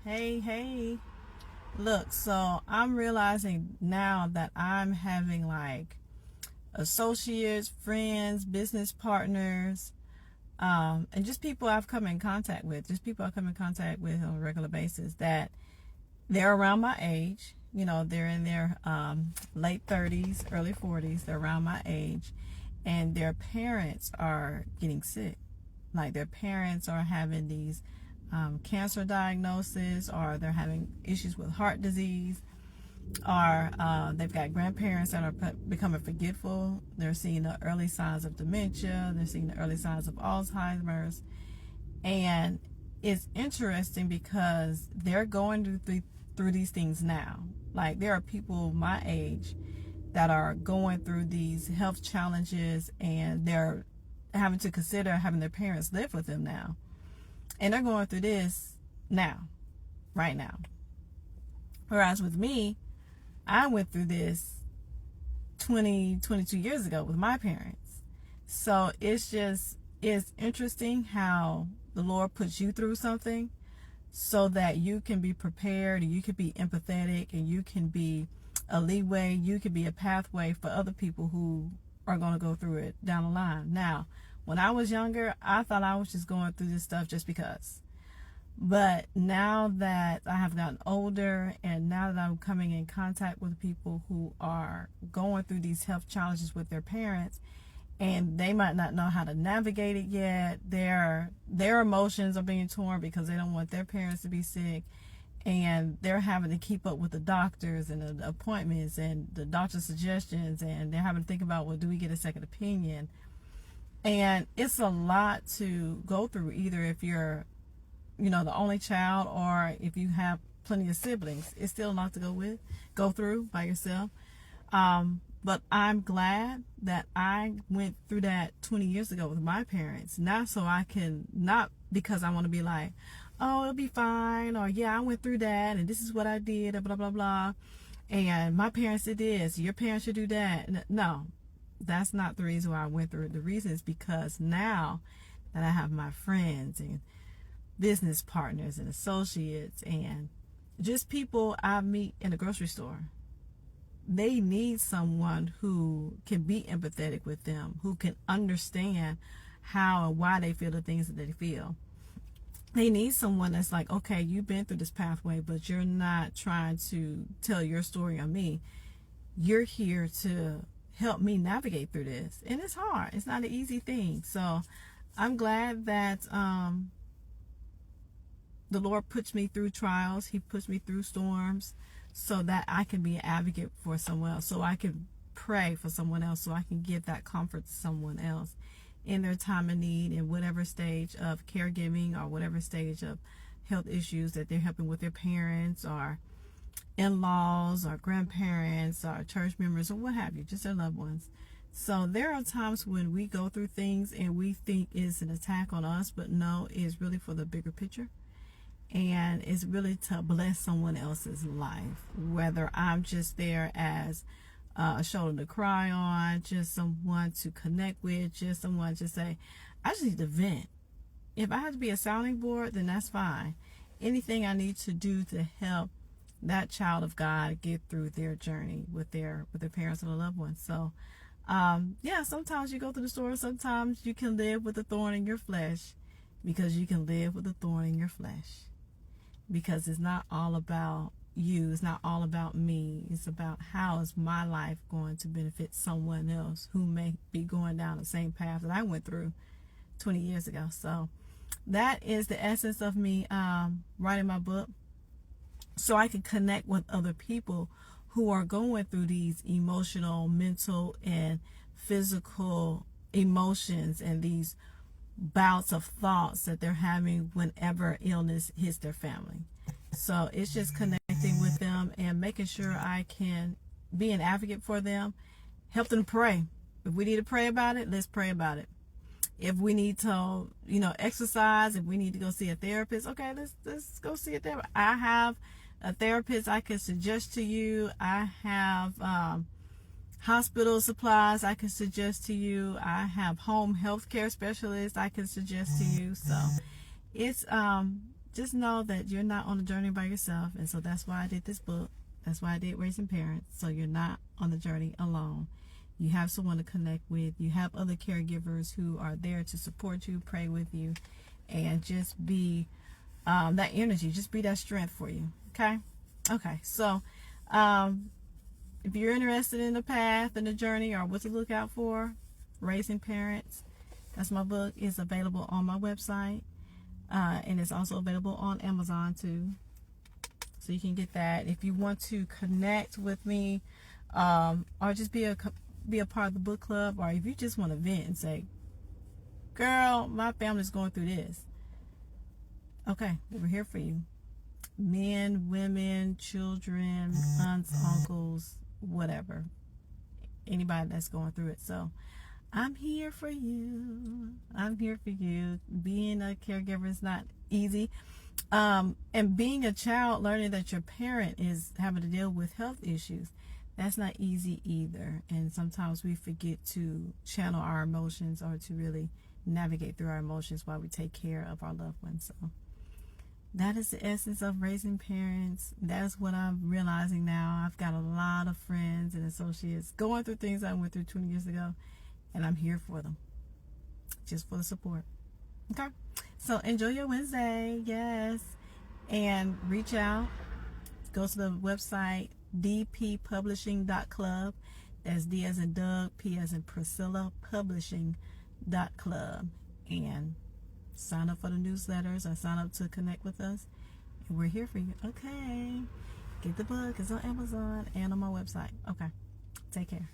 Hey. Look, so I'm realizing now that I'm having like associates, friends, business partners, and just people I've come in contact with, on a regular basis that they're around my age. They're in their late 30s, early 40s. They're around my age, and their parents are getting sick. Like their parents are having these cancer diagnosis, or they're having issues with heart disease, or they've got grandparents that are becoming forgetful. They're seeing the early signs of dementia. They're seeing the early signs of Alzheimer's. And it's interesting because they're going through these things now. Like there are people my age that are going through these health challenges, and they're having to consider having their parents live with them now. And they're going through this now, right now. Whereas with me, I went through this 22 years ago with my parents. So it's interesting how the Lord puts you through something so that you can be prepared, and you can be empathetic, and you can be a leeway, you can be a pathway for other people who are going to go through it down the line. Now, when I was younger, I thought I was just going through this stuff just because. But now that I have gotten older, and now that I'm coming in contact with people who are going through these health challenges with their parents, and they might not know how to navigate it yet, their emotions are being torn because they don't want their parents to be sick, and they're having to keep up with the doctors and the appointments and the doctor's suggestions, and they're having to think about, well, do we get a second opinion? And it's a lot to go through, either if you're the only child, or if you have plenty of siblings. It's still a lot to go through by yourself. But I'm glad that I went through that 20 years ago with my parents. Not so I can, not because I want to be like, oh, it'll be fine, or yeah, I went through that, and this is what I did, and blah, blah, blah. And my parents did this, your parents should do that. No, that's not the reason why I went through it. The reason is because now that I have my friends and business partners and associates and just people I meet in the grocery store, they need someone who can be empathetic with them, who can understand how and why they feel the things that they feel. They need someone that's like, okay, you've been through this pathway, but you're not trying to tell your story on me. You're here to help me navigate through this. And it's hard. It's not an easy thing. So I'm glad that the Lord puts me through trials. He puts me through storms so that I can be an advocate for someone else, so I can pray for someone else, so I can give that comfort to someone else in their time of need, in whatever stage of caregiving or whatever stage of health issues that they're helping with their parents or in-laws or grandparents or church members or what have you, just their loved ones. So there are times when we go through things and we think it's an attack on us, but no, it's really for the bigger picture. And it's really to bless someone else's life, whether I'm just there as a shoulder to cry on, just someone to connect with, just someone to say, I just need to vent. If I have to be a sounding board, then that's fine. Anything I need to do to help that child of God get through their journey with their parents and their loved ones. So yeah, sometimes you go to the store, sometimes you can live with a thorn in your flesh, because you can live with a thorn in your flesh. Because it's not all about you. It's not all about me. It's about how is my life going to benefit someone else who may be going down the same path that I went through 20 years ago. So that is the essence of me writing my book, so I can connect with other people who are going through these emotional, mental, and physical emotions, and these bouts of thoughts that they're having whenever illness hits their family. So it's just connecting with them and making sure I can be an advocate for them, help them pray. If we need to pray about it, let's pray about it. If we need to, exercise, if we need to go see a therapist, okay, let's go see a therapist. I have a therapist I can suggest to you. I have hospital supplies I can suggest to you. I have home health care specialists I can suggest to you. So it's just know that you're not on the journey by yourself. And so that's why I did this book. That's why I did Raising Parents. So you're not on the journey alone. You have someone to connect with. You have other caregivers who are there to support you, pray with you, and just be that energy. Just be that strength for you. Okay? Okay. So if you're interested in the path and the journey or what to look out for, Raising Parents, that's my book. It's available on my website. And it's also available on Amazon too. So you can get that. If you want to connect with me, or just be a part of the book club, or if you just want to vent and say, girl, my family's going through this. Okay, we're here for you. Men, women, children, aunts, uncles, whatever. Anybody that's going through it. So I'm here for you. I'm here for you. Being a caregiver is not easy. And being a child, learning that your parent is having to deal with health issues, that's not easy either. And sometimes we forget to channel our emotions or to really navigate through our emotions while we take care of our loved ones. So that is the essence of Raising Parents. That's what I'm realizing now. I've got a lot of friends and associates going through things I went through 20 years ago, and I'm here for them, just for the support. Okay? So enjoy your Wednesday. Yes. And reach out. Go to the website, dppublishing.club. That's D as in Doug, P as in Priscilla, publishing.club. And sign up for the newsletters or sign up to connect with us. And we're here for you. Okay. Get the book. It's on Amazon and on my website. Okay. Take care.